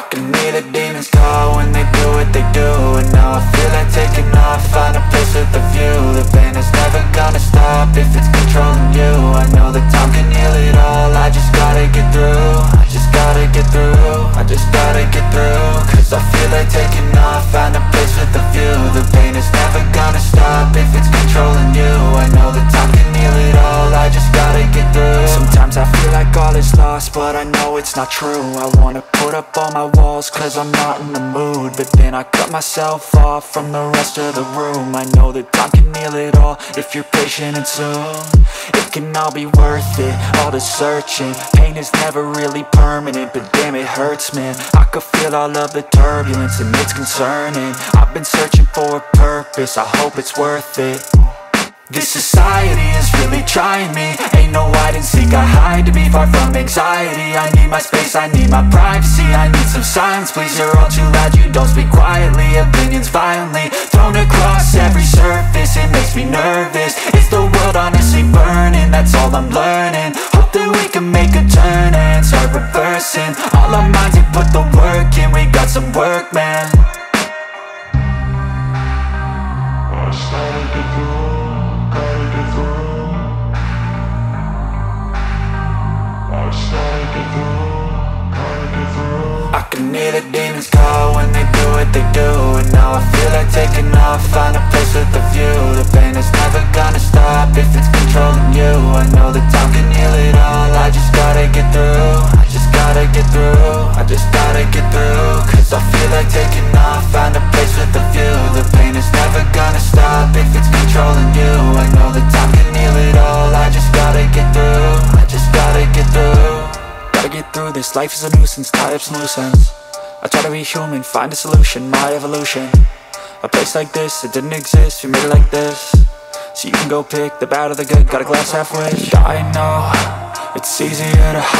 can hear the demons call when they do what they do. And now I feel like taking off, find a place with a view. The pain is never gonna stop if it's controlling you. I know that time can heal it all, I just gotta get through. I just gotta get through, I just gotta get through. Cause I feel like taking off, find a place with a view. The pain is never gonna stop if it's controlling you. I know that time can heal it all, I just gotta get through. Sometimes I feel like all is lost, but I know it's not true. I wanna put up all my walls cause I'm not in the mood, but then I cut myself off from the rest of the room. I know that time can heal it all if you're patient and soon it can all be worth it, all the searching. Pain is never really permanent, but damn it hurts, man. I could feel all of the turbulence and it's concerning. I've been searching for a purpose, I hope it's worth it. This society is really trying me. Ain't no hide and seek, I hide to be far from anxiety. I need my space, I need my privacy. I need some silence, please, you're all too loud. You don't speak quietly, opinions violently thrown across every surface. It makes me nervous, is the world honestly burning? That's all I'm learning. Hope that we can make a turn and start reversing all our minds and put the work in. We got some work, man. I started to do, gotta get through. I started to do, gotta get through. I can hear the demons call when they do what they do. And now I feel like taking off, find a place with a view. The pain is never gonna stop if it's controlling you. I know that time can heal it all, I just gotta get through. I just gotta get through, I just gotta get through. Cause I feel like taking off, find a place with a view. The pain is never gonna stop if it's controlling you. I know that time can heal it all, I just gotta get through. I just gotta get through. Gotta get through this, life is a nuisance, tie up some loose ends. I try to be human, find a solution, my evolution. A place like this, it didn't exist, we made it like this. So you can go pick the bad or the good, got a glass half full. I know, it's easier to hide